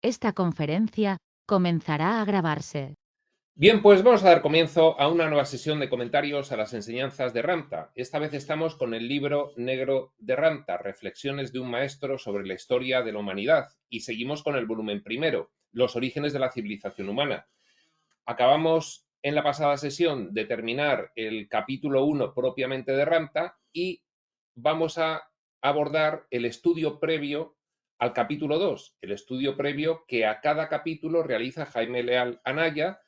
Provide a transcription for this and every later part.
Esta conferencia comenzará a grabarse. Bien, pues vamos a dar comienzo a una nueva sesión de comentarios a las enseñanzas de Ramta. Esta vez estamos con el libro negro de Ramta, Reflexiones de un maestro sobre la historia de la humanidad, y seguimos con el volumen primero, Los orígenes de la civilización humana. Acabamos en la pasada sesión de terminar el capítulo 1 propiamente de Ramta y vamos a abordar el estudio previo al capítulo 2, el estudio previo que a cada capítulo realiza Jaime Leal Anaya,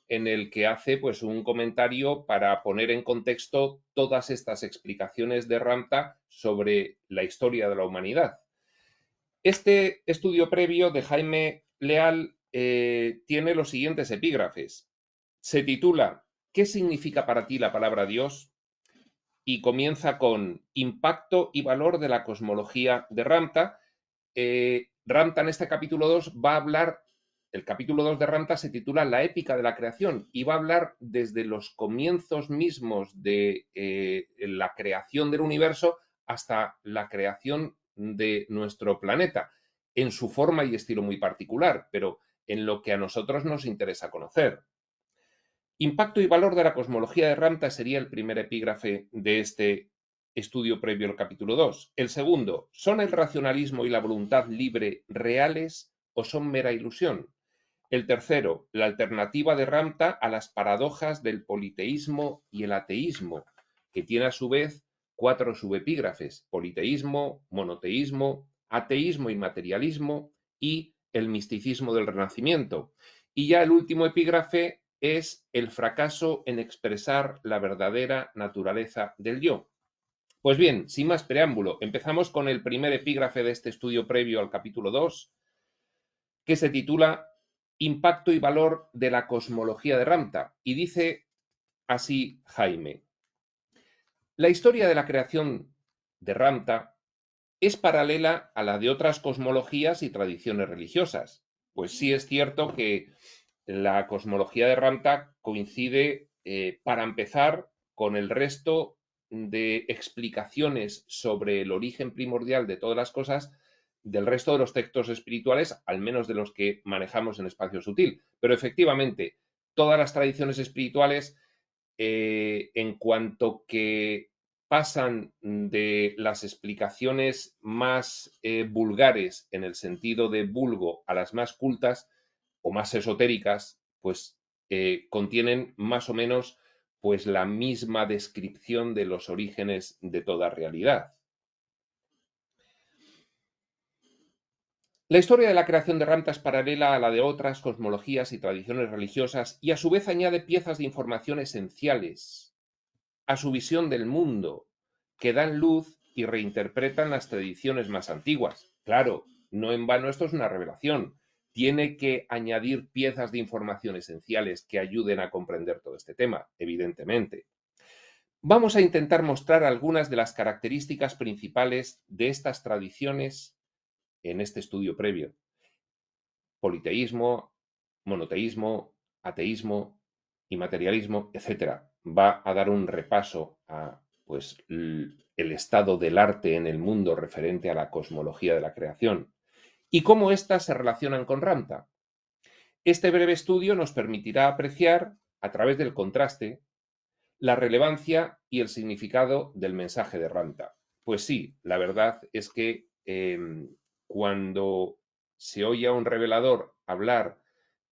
en el que hace pues un comentario para poner en contexto todas estas explicaciones de Ramta sobre la historia de la humanidad. Este estudio previo de Jaime Leal tiene los siguientes epígrafes. Se titula ¿Qué significa para ti la palabra Dios? Y comienza con impacto y valor de la cosmología de Ramta. Ramta en este capítulo 2 va a hablar, el capítulo 2 de Ramta se titula La épica de la creación y va a hablar desde los comienzos mismos de la creación del universo hasta la creación de nuestro planeta, en su forma y estilo muy particular, pero en lo que a nosotros nos interesa conocer. Impacto y valor de la cosmología de Ramta sería el primer epígrafe de este estudio previo al capítulo 2. El segundo, ¿son el racionalismo y la voluntad libre reales o son mera ilusión? El tercero, la alternativa de Ramta a las paradojas del politeísmo y el ateísmo, que tiene a su vez 4 subepígrafes: politeísmo, monoteísmo, ateísmo y materialismo y el misticismo del Renacimiento. Y ya el último epígrafe es el fracaso en expresar la verdadera naturaleza del yo. Pues bien, sin más preámbulo, empezamos con el primer epígrafe de este estudio previo al capítulo 2, que se titula Impacto y valor de la cosmología de Ramta, y dice así Jaime: la historia de la creación de Ramta es paralela a la de otras cosmologías y tradiciones religiosas. Pues sí es cierto que la cosmología de Ramta coincide, para empezar, con el resto de explicaciones sobre el origen primordial de todas las cosas del resto de los textos espirituales, al menos de los que manejamos en Espacio Sutil. Pero efectivamente, todas las tradiciones espirituales, en cuanto que pasan de las explicaciones más vulgares en el sentido de vulgo a las más cultas o más esotéricas, pues contienen más o menos pues la misma descripción de los orígenes de toda realidad. La historia de la creación de Ramta es paralela a la de otras cosmologías y tradiciones religiosas y a su vez añade piezas de información esenciales a su visión del mundo, que dan luz y reinterpretan las tradiciones más antiguas. Claro, no en vano esto es una revelación. Tiene que añadir piezas de información esenciales que ayuden a comprender todo este tema, evidentemente. Vamos a intentar mostrar algunas de las características principales de estas tradiciones en este estudio previo: politeísmo, monoteísmo, ateísmo y materialismo, etcétera. Va a dar un repaso a pues el estado del arte en el mundo referente a la cosmología de la creación y cómo éstas se relacionan con Ramta. Este breve estudio nos permitirá apreciar, a través del contraste, la relevancia y el significado del mensaje de Ramta. Pues sí, la verdad es que cuando se oye a un revelador hablar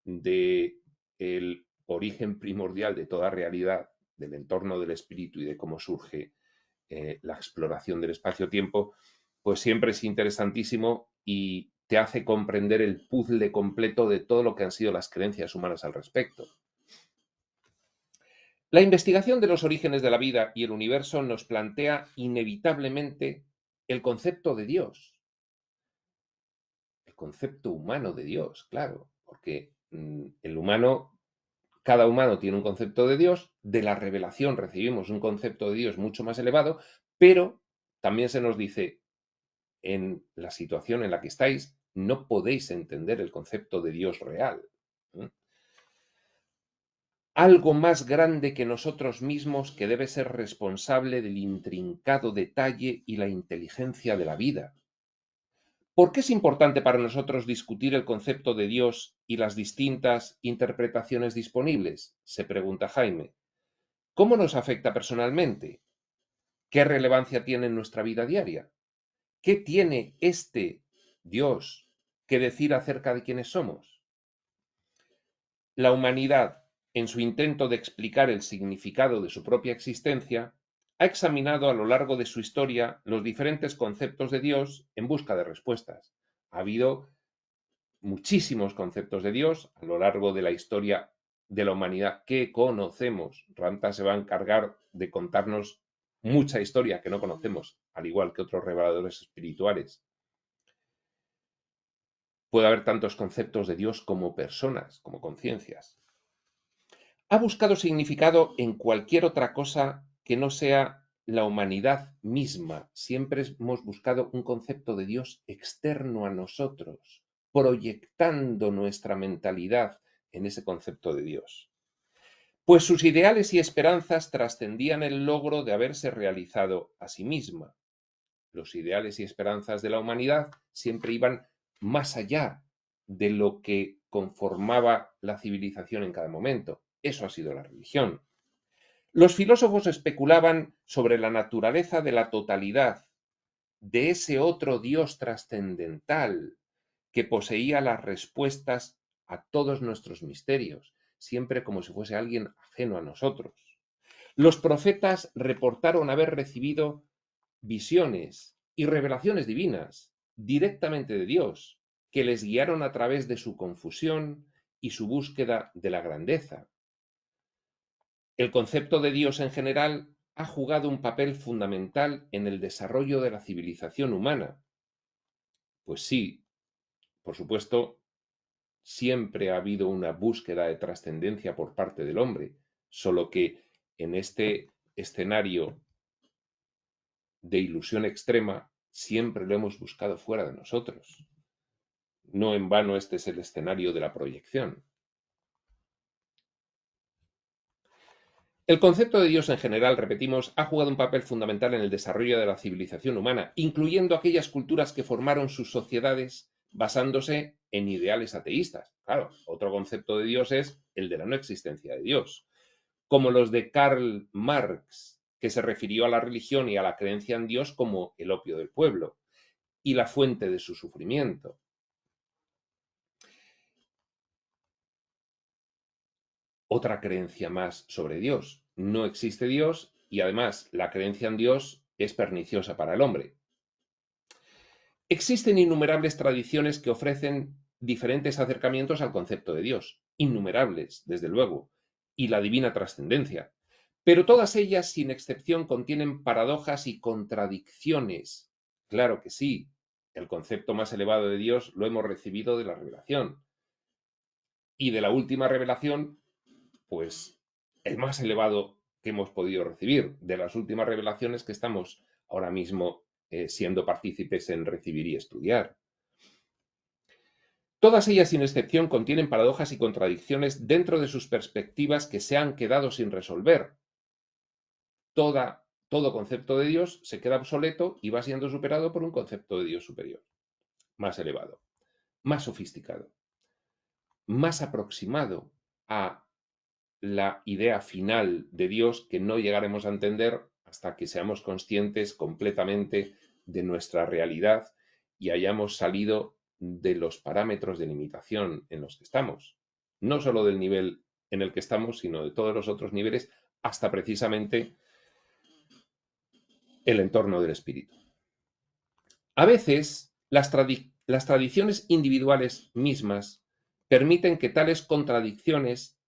de el origen primordial de toda realidad, del entorno del espíritu y de cómo surge la exploración del espacio-tiempo, pues siempre es interesantísimo y te hace comprender el puzzle completo de todo lo que han sido las creencias humanas al respecto. La investigación de los orígenes de la vida y el universo nos plantea inevitablemente el concepto de Dios, el concepto humano de Dios, claro, porque el humano, cada humano tiene un concepto de Dios, de la revelación recibimos un concepto de Dios mucho más elevado, pero también se nos dice, en la situación en la que estáis, no podéis entender el concepto de Dios real. ¿Eh? Algo más grande que nosotros mismos que debe ser responsable del intrincado detalle y la inteligencia de la vida. ¿Por qué es importante para nosotros discutir el concepto de Dios y las distintas interpretaciones disponibles?, se pregunta Jaime. ¿Cómo nos afecta personalmente? ¿Qué relevancia tiene en nuestra vida diaria? ¿Qué tiene este Dios que decir acerca de quiénes somos? La humanidad, en su intento de explicar el significado de su propia existencia, ha examinado a lo largo de su historia los diferentes conceptos de Dios en busca de respuestas. Ha habido muchísimos conceptos de Dios a lo largo de la historia de la humanidad que conocemos. Ramta se va a encargar de contarnos mucha historia que no conocemos, al igual que otros reveladores espirituales. Puede haber tantos conceptos de Dios como personas, como conciencias. Ha buscado significado en cualquier otra cosa que no sea la humanidad misma. Siempre hemos buscado un concepto de Dios externo a nosotros, proyectando nuestra mentalidad en ese concepto de Dios. Pues sus ideales y esperanzas trascendían el logro de haberse realizado a sí misma. Los ideales y esperanzas de la humanidad siempre iban más allá de lo que conformaba la civilización en cada momento. Eso ha sido la religión. Los filósofos especulaban sobre la naturaleza de la totalidad, de ese otro Dios trascendental que poseía las respuestas a todos nuestros misterios, siempre como si fuese alguien ajeno a nosotros. Los profetas reportaron haber recibido visiones y revelaciones divinas directamente de Dios, que les guiaron a través de su confusión y su búsqueda de la grandeza. El concepto de Dios en general ha jugado un papel fundamental en el desarrollo de la civilización humana. Pues sí, por supuesto, siempre ha habido una búsqueda de trascendencia por parte del hombre, solo que en este escenario de ilusión extrema siempre lo hemos buscado fuera de nosotros. No en vano este es el escenario de la proyección. El concepto de Dios en general, repetimos, ha jugado un papel fundamental en el desarrollo de la civilización humana, incluyendo aquellas culturas que formaron sus sociedades basándose en ideales ateístas. Claro, otro concepto de Dios es el de la no existencia de Dios, como los de Karl Marx, que se refirió a la religión y a la creencia en Dios como el opio del pueblo y la fuente de su sufrimiento. Otra creencia más sobre Dios. No existe Dios y además la creencia en Dios es perniciosa para el hombre. Existen innumerables tradiciones que ofrecen diferentes acercamientos al concepto de Dios, innumerables, desde luego, y la divina trascendencia, pero todas ellas, sin excepción, contienen paradojas y contradicciones. Claro que sí, el concepto más elevado de Dios lo hemos recibido de la revelación, y de la última revelación, pues el más elevado que hemos podido recibir, de las últimas revelaciones que estamos ahora mismo siendo partícipes en recibir y estudiar. Todas ellas, sin excepción, contienen paradojas y contradicciones dentro de sus perspectivas que se han quedado sin resolver. Todo concepto de Dios se queda obsoleto y va siendo superado por un concepto de Dios superior, más elevado, más sofisticado, más aproximado a la idea final de Dios que no llegaremos a entender hasta que seamos conscientes completamente de nuestra realidad y hayamos salido de los parámetros de limitación en los que estamos. No solo del nivel en el que estamos, sino de todos los otros niveles, hasta precisamente el entorno del espíritu. A veces, las tradiciones individuales mismas permiten que tales contradicciones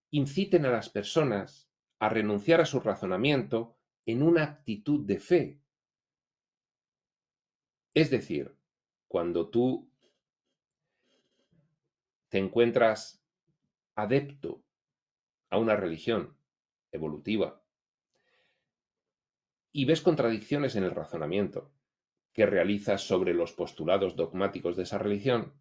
inciten a las personas a renunciar a su razonamiento en una actitud de fe. Es decir, cuando tú te encuentras adepto a una religión evolutiva y ves contradicciones en el razonamiento que realizas sobre los postulados dogmáticos de esa religión,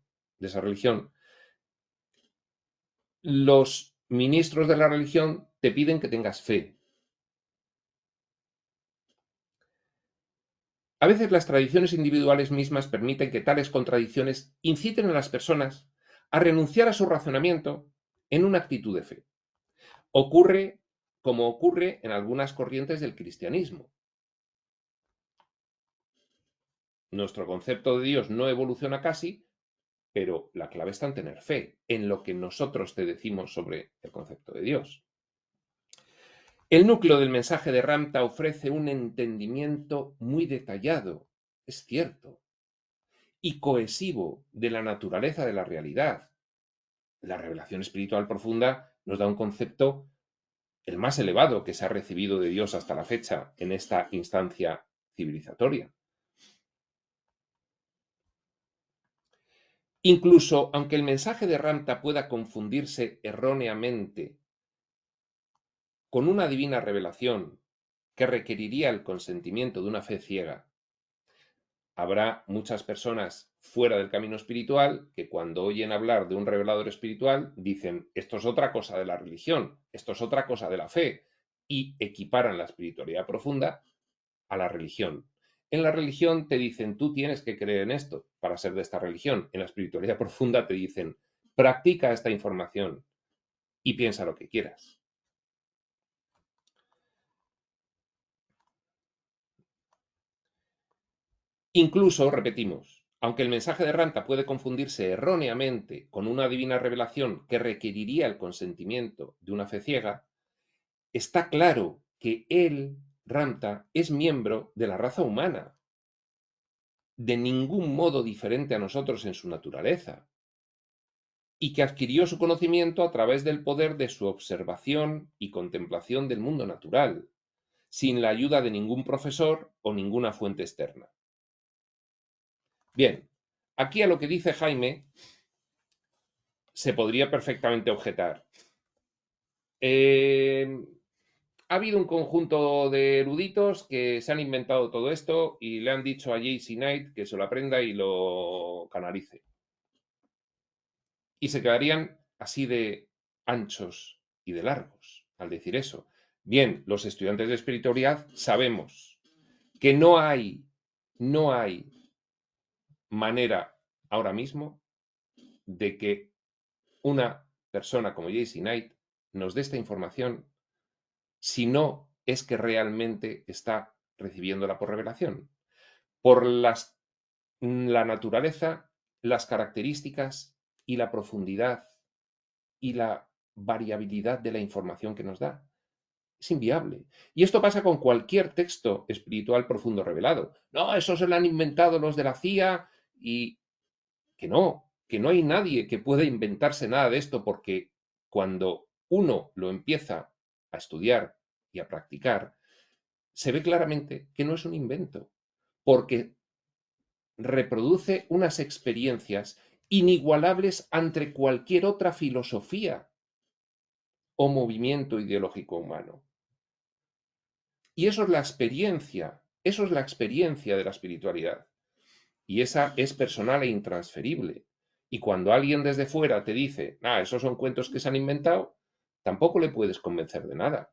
los ministros de la religión te piden que tengas fe. A veces las tradiciones individuales mismas permiten que tales contradicciones inciten a las personas a renunciar a su razonamiento en una actitud de fe. Ocurre como ocurre en algunas corrientes del cristianismo. Nuestro concepto de Dios no evoluciona casi, pero la clave está en tener fe en lo que nosotros te decimos sobre el concepto de Dios. El núcleo del mensaje de Ramtha ofrece un entendimiento muy detallado, es cierto, y cohesivo de la naturaleza de la realidad. La revelación espiritual profunda nos da un concepto el más elevado que se ha recibido de Dios hasta la fecha en esta instancia civilizatoria. Incluso aunque el mensaje de Ramtha pueda confundirse erróneamente con una divina revelación que requeriría el consentimiento de una fe ciega, habrá muchas personas fuera del camino espiritual que cuando oyen hablar de un revelador espiritual dicen, esto es otra cosa de la religión, esto es otra cosa de la fe, y equiparan la espiritualidad profunda a la religión. En la religión te dicen, tú tienes que creer en esto para ser de esta religión. En la espiritualidad profunda te dicen, practica esta información y piensa lo que quieras. Incluso, repetimos, aunque el mensaje de Ramtha puede confundirse erróneamente con una divina revelación que requeriría el consentimiento de una fe ciega, está claro que él, Ramtha, es miembro de la raza humana, de ningún modo diferente a nosotros en su naturaleza, y que adquirió su conocimiento a través del poder de su observación y contemplación del mundo natural, sin la ayuda de ningún profesor o ninguna fuente externa. Bien, aquí a lo que dice Jaime se podría perfectamente objetar. Ha habido un conjunto de eruditos que se han inventado todo esto y le han dicho a J.C. Knight que se lo aprenda y lo canalice. Y se quedarían así de anchos y de largos al decir eso. Bien, los estudiantes de espiritualidad sabemos que no hay manera ahora mismo de que una persona como J.C. Knight nos dé esta información si no es que realmente está recibiéndola por revelación, por la naturaleza, las características y la profundidad y la variabilidad de la información que nos da. Es inviable. Y esto pasa con cualquier texto espiritual profundo revelado. No, eso se lo han inventado los de la CIA y que no hay nadie que pueda inventarse nada de esto porque cuando uno lo empieza a estudiar y a practicar, se ve claramente que no es un invento, porque reproduce unas experiencias inigualables ante cualquier otra filosofía o movimiento ideológico humano. Y eso es la experiencia de la espiritualidad. Y esa es personal e intransferible. Y cuando alguien desde fuera te dice, esos son cuentos que se han inventado, tampoco le puedes convencer de nada.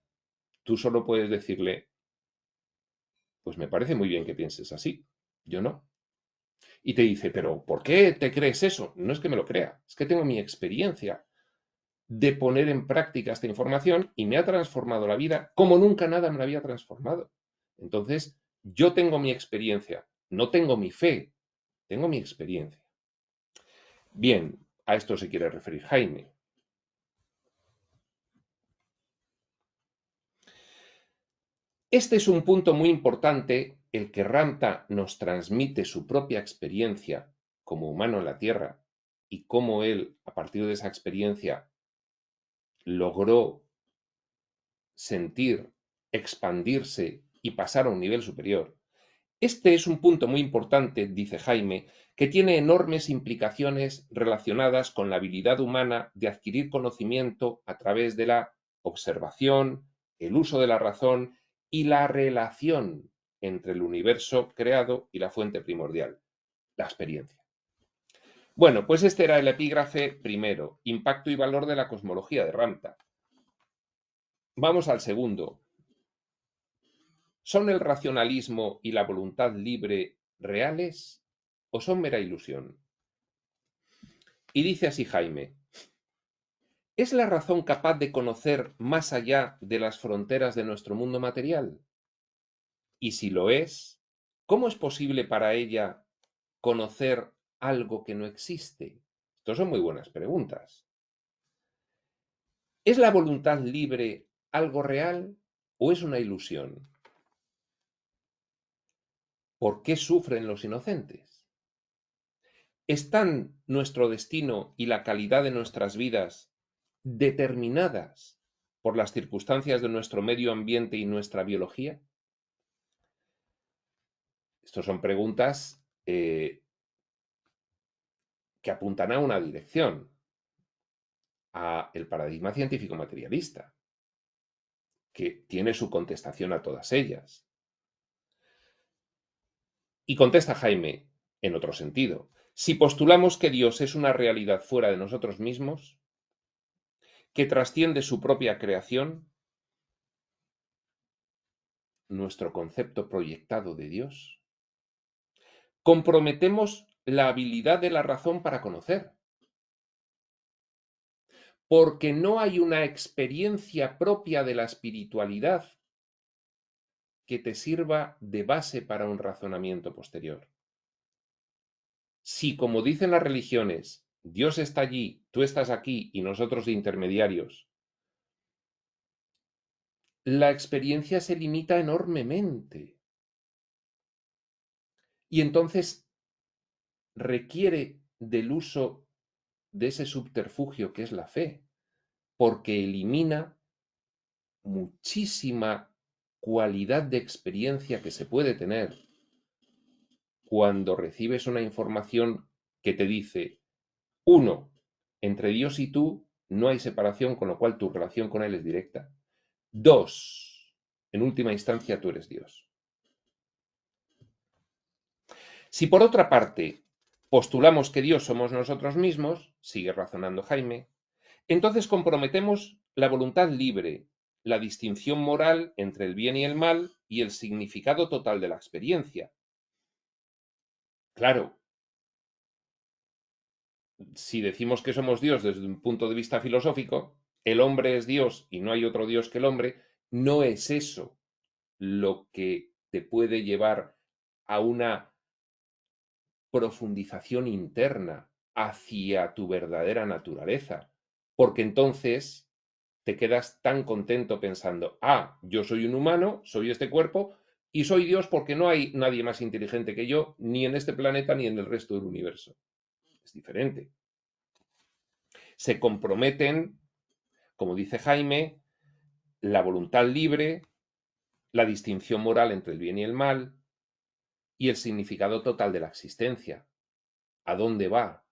Tú solo puedes decirle, pues me parece muy bien que pienses así, yo no. Y te dice, pero ¿por qué te crees eso? No es que me lo crea, es que tengo mi experiencia de poner en práctica esta información y me ha transformado la vida como nunca nada me la había transformado. Entonces, yo tengo mi experiencia, no tengo mi fe, tengo mi experiencia. Bien, a esto se quiere referir Jaime. Este es un punto muy importante, el que Ramtha nos transmite su propia experiencia como humano en la Tierra y cómo él, a partir de esa experiencia, logró sentir, expandirse y pasar a un nivel superior. Este es un punto muy importante, dice Jaime, que tiene enormes implicaciones relacionadas con la habilidad humana de adquirir conocimiento a través de la observación, el uso de la razón y la relación entre el universo creado y la fuente primordial, la experiencia. Bueno, pues este era el epígrafe primero, impacto y valor de la cosmología de Ramtha. Vamos al segundo. ¿Son el racionalismo y la voluntad libre reales o son mera ilusión? Y dice así Jaime: ¿es la razón capaz de conocer más allá de las fronteras de nuestro mundo material? Y si lo es, ¿cómo es posible para ella conocer algo que no existe? Estas son muy buenas preguntas. ¿Es la voluntad libre algo real o es una ilusión? ¿Por qué sufren los inocentes? ¿Están nuestro destino y la calidad de nuestras vidas determinadas por las circunstancias de nuestro medio ambiente y nuestra biología? Estas son preguntas que apuntan a una dirección, a el paradigma científico materialista, que tiene su contestación a todas ellas. Y contesta Jaime en otro sentido. Si postulamos que Dios es una realidad fuera de nosotros mismos, que trasciende su propia creación, nuestro concepto proyectado de Dios, comprometemos la habilidad de la razón para conocer, porque no hay una experiencia propia de la espiritualidad que te sirva de base para un razonamiento posterior. Si, como dicen las religiones, Dios está allí, tú estás aquí y nosotros de intermediarios, la experiencia se limita enormemente. Y entonces requiere del uso de ese subterfugio que es la fe, porque elimina muchísima cualidad de experiencia que se puede tener cuando recibes una información que te dice: uno, entre Dios y tú no hay separación, con lo cual tu relación con Él es directa. Dos, en última instancia tú eres Dios. Si por otra parte postulamos que Dios somos nosotros mismos, sigue razonando Jaime, entonces comprometemos la voluntad libre, la distinción moral entre el bien y el mal y el significado total de la experiencia. Claro, si decimos que somos Dios desde un punto de vista filosófico, el hombre es Dios y no hay otro Dios que el hombre, no es eso lo que te puede llevar a una profundización interna hacia tu verdadera naturaleza, porque entonces te quedas tan contento pensando: ah, yo soy un humano, soy este cuerpo y soy Dios porque no hay nadie más inteligente que yo, ni en este planeta ni en el resto del universo. Es diferente. Se comprometen, como dice Jaime, la voluntad libre, la distinción moral entre el bien y el mal y el significado total de la existencia. ¿A dónde va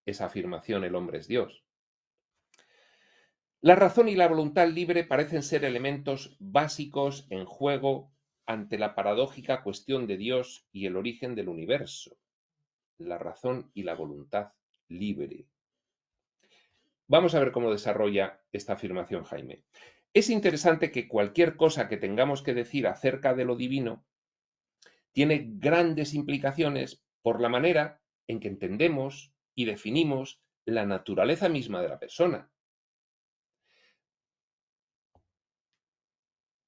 esa afirmación: el hombre es Dios? La razón y la voluntad libre parecen ser elementos básicos en juego ante la paradójica cuestión de Dios y el origen del universo. La razón y la voluntad libre. Vamos a ver cómo desarrolla esta afirmación Jaime. Es interesante que cualquier cosa que tengamos que decir acerca de lo divino tiene grandes implicaciones por la manera en que entendemos y definimos la naturaleza misma de la persona.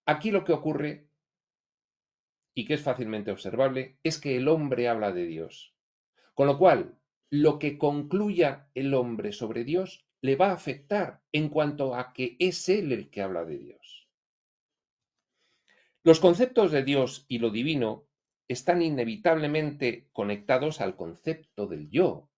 Aquí lo que ocurre, y que es fácilmente observable, es que el hombre habla de Dios. Con lo cual, lo que concluya el hombre sobre Dios le va a afectar en cuanto a que es él el que habla de Dios. Los conceptos de Dios y lo divino están inevitablemente conectados al concepto del yo.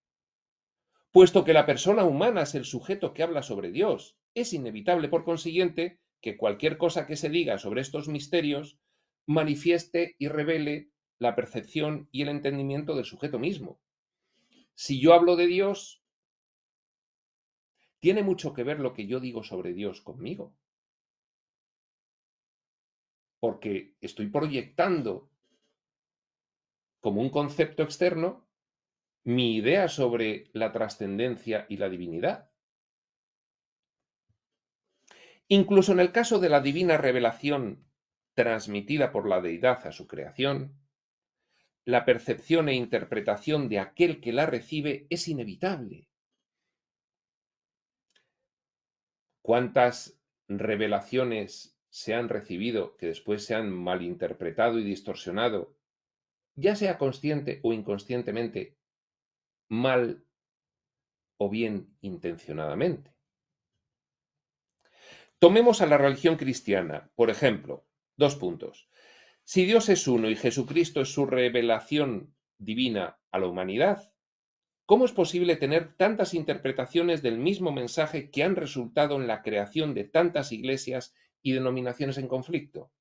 Puesto que la persona humana es el sujeto que habla sobre Dios, es inevitable, por consiguiente, que cualquier cosa que se diga sobre estos misterios manifieste y revele la percepción y el entendimiento del sujeto mismo. Si yo hablo de Dios, tiene mucho que ver lo que yo digo sobre Dios conmigo, porque estoy proyectando como un concepto externo mi idea sobre la trascendencia y la divinidad. Incluso en el caso de la divina revelación transmitida por la deidad a su creación, la percepción e interpretación de aquel que la recibe es inevitable. ¿Cuántas revelaciones se han recibido que después se han malinterpretado y distorsionado, ya sea consciente o inconscientemente, mal o bien intencionadamente? Tomemos a la religión cristiana, por ejemplo, 2 puntos. Si Dios es uno y Jesucristo es su revelación divina a la humanidad, ¿cómo es posible tener tantas interpretaciones del mismo mensaje que han resultado en la creación de tantas iglesias y denominaciones en conflicto?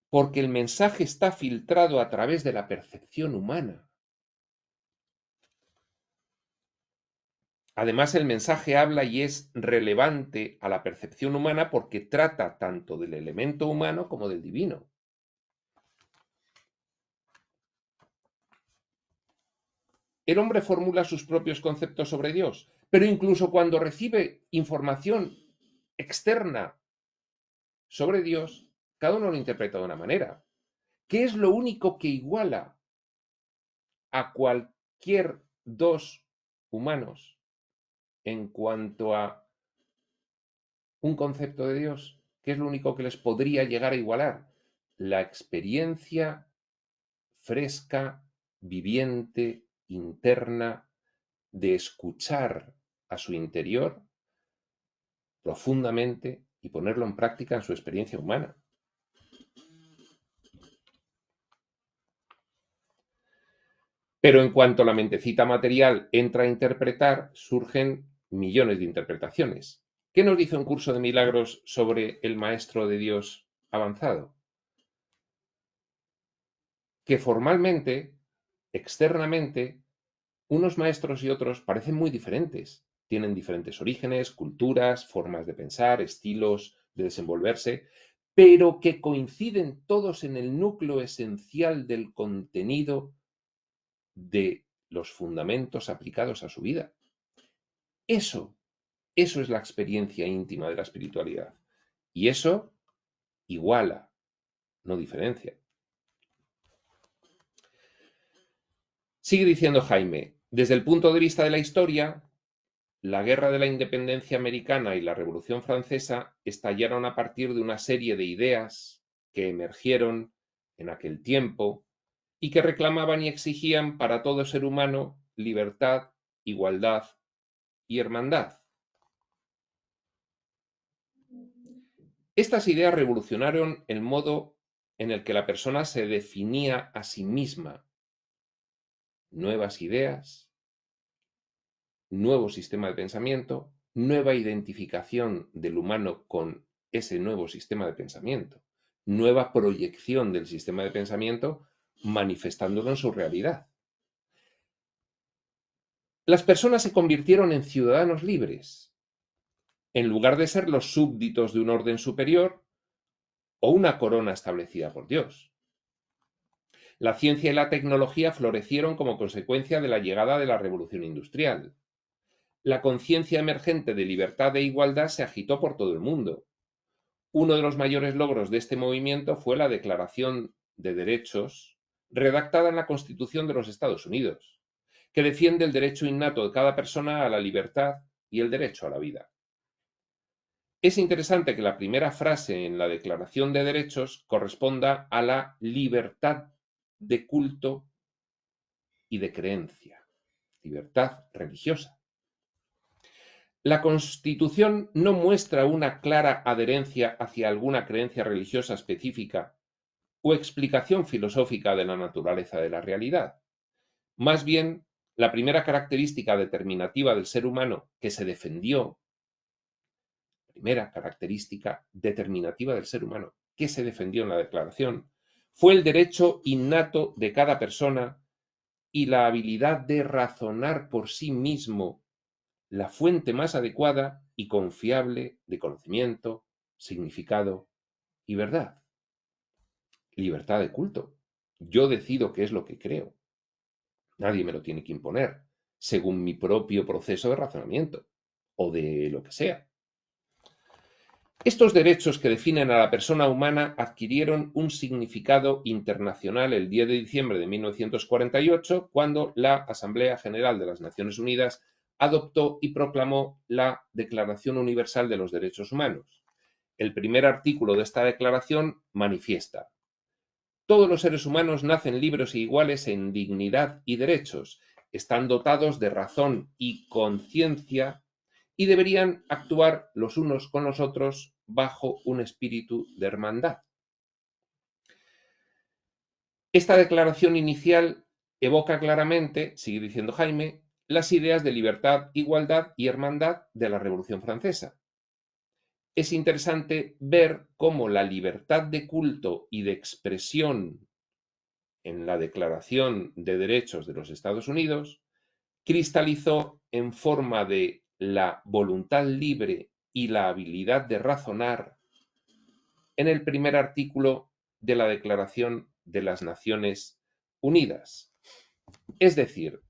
Porque el mensaje está filtrado a través de la percepción humana. Además, el mensaje habla y es relevante a la percepción humana porque trata tanto del elemento humano como del divino. El hombre formula sus propios conceptos sobre Dios, pero incluso cuando recibe información externa sobre Dios, cada uno lo interpreta de una manera. ¿Qué es lo único que iguala a cualquier dos humanos en cuanto a un concepto de Dios? ¿Qué es lo único que les podría llegar a igualar? La experiencia fresca, viviente, interna, de escuchar a su interior profundamente y ponerlo en práctica en su experiencia humana. Pero en cuanto la mentecita material entra a interpretar, surgen millones de interpretaciones. ¿Qué nos dice un curso de milagros sobre el Maestro de Dios avanzado? Que formalmente, externamente, unos maestros y otros parecen muy diferentes. Tienen diferentes orígenes, culturas, formas de pensar, estilos de desenvolverse, pero que coinciden todos en el núcleo esencial del contenido de los fundamentos aplicados a su vida. Eso es la experiencia íntima de la espiritualidad. Y eso iguala, no diferencia. Sigue diciendo Jaime, desde el punto de vista de la historia, la Guerra de la Independencia Americana y la Revolución Francesa estallaron a partir de una serie de ideas que emergieron en aquel tiempo y que reclamaban y exigían para todo ser humano libertad, igualdad y hermandad. Estas ideas revolucionaron el modo en el que la persona se definía a sí misma. Nuevas ideas, nuevo sistema de pensamiento, nueva identificación del humano con ese nuevo sistema de pensamiento, nueva proyección del sistema de pensamiento manifestándolo en su realidad. Las personas se convirtieron en ciudadanos libres, en lugar de ser los súbditos de un orden superior o una corona establecida por Dios. La ciencia y la tecnología florecieron como consecuencia de la llegada de la revolución industrial. La conciencia emergente de libertad e igualdad se agitó por todo el mundo. Uno de los mayores logros de este movimiento fue la Declaración de Derechos, redactada en la Constitución de los Estados Unidos, que defiende el derecho innato de cada persona a la libertad y el derecho a la vida. Es interesante que la primera frase en la Declaración de Derechos corresponda a la libertad de culto y de creencia, libertad religiosa. La Constitución no muestra una clara adherencia hacia alguna creencia religiosa específica o explicación filosófica de la naturaleza de la realidad. Más bien, la primera característica determinativa del ser humano que se defendió, primera característica determinativa del ser humano que se defendió en la Declaración, fue el derecho innato de cada persona y la habilidad de razonar por sí mismo la fuente más adecuada y confiable de conocimiento, significado y verdad. Libertad de culto. Yo decido qué es lo que creo. Nadie me lo tiene que imponer, según mi propio proceso de razonamiento, o de lo que sea. Estos derechos que definen a la persona humana adquirieron un significado internacional el 10 de diciembre de 1948, cuando la Asamblea General de las Naciones Unidas adoptó y proclamó la Declaración Universal de los Derechos Humanos. El primer artículo de esta declaración manifiesta: todos los seres humanos nacen libres e iguales en dignidad y derechos, están dotados de razón y conciencia y deberían actuar los unos con los otros bajo un espíritu de hermandad. Esta declaración inicial evoca claramente, sigue diciendo Jaime, las ideas de libertad, igualdad y hermandad de la Revolución Francesa. Es interesante ver cómo la libertad de culto y de expresión en la Declaración de Derechos de los Estados Unidos cristalizó en forma de la voluntad libre y la habilidad de razonar en el primer artículo de la Declaración de las Naciones Unidas. Es decir,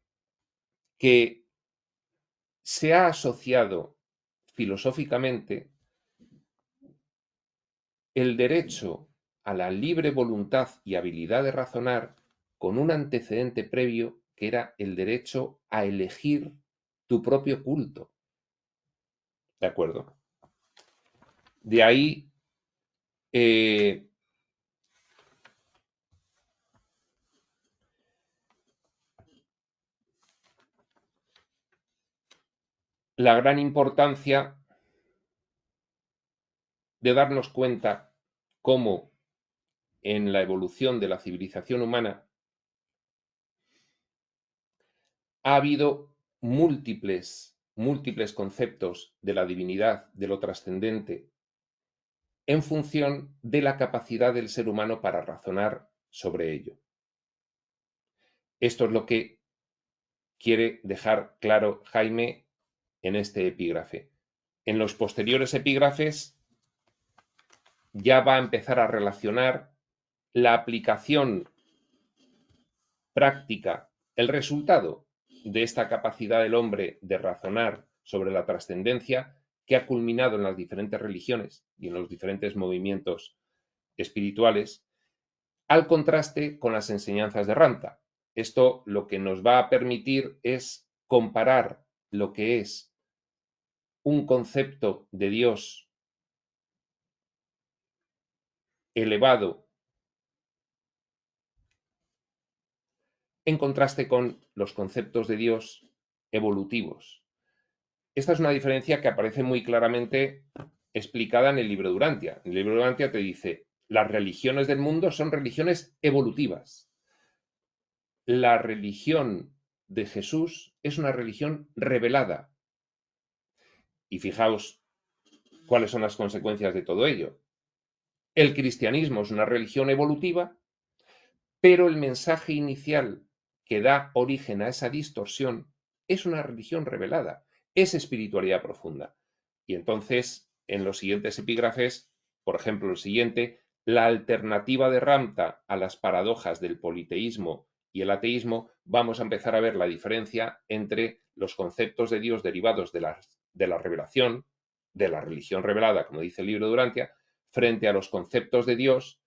que se ha asociado filosóficamente el derecho a la libre voluntad y habilidad de razonar con un antecedente previo que era el derecho a elegir tu propio culto. ¿De acuerdo? De ahí la gran importancia de darnos cuenta cómo en la evolución de la civilización humana ha habido múltiples conceptos de la divinidad, de lo trascendente, en función de la capacidad del ser humano para razonar sobre ello. Esto es lo que quiere dejar claro Jaime en este epígrafe. En los posteriores epígrafes ya va a empezar a relacionar la aplicación práctica, el resultado de esta capacidad del hombre de razonar sobre la trascendencia que ha culminado en las diferentes religiones y en los diferentes movimientos espirituales, al contraste con las enseñanzas de Ramtha. Esto lo que nos va a permitir es comparar lo que es un concepto de Dios elevado en contraste con los conceptos de Dios evolutivos. Esta es una diferencia que aparece muy claramente explicada en el libro Durantia. El libro Durantia te dice: las religiones del mundo son religiones evolutivas. La religión de Jesús es una religión revelada. Y fijaos cuáles son las consecuencias de todo ello. El cristianismo es una religión evolutiva, pero el mensaje inicial que da origen a esa distorsión es una religión revelada, es espiritualidad profunda. Y entonces, en los siguientes epígrafes, por ejemplo, el siguiente, la alternativa de Ramtha a las paradojas del politeísmo y el ateísmo, vamos a empezar a ver la diferencia entre los conceptos de Dios derivados de la revelación, de la religión revelada, como dice el libro Durantia, frente a los conceptos de Dios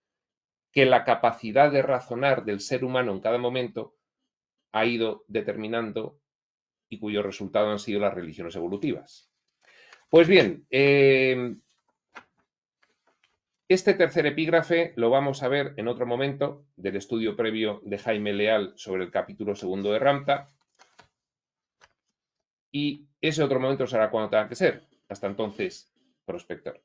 que la capacidad de razonar del ser humano en cada momento ha ido determinando y cuyo resultado han sido las religiones evolutivas. Pues bien, este tercer epígrafe lo vamos a ver en otro momento del estudio previo de Jaime Leal sobre el capítulo segundo de Ramtha, y ese otro momento será cuando tenga que ser. Hasta entonces, prospector.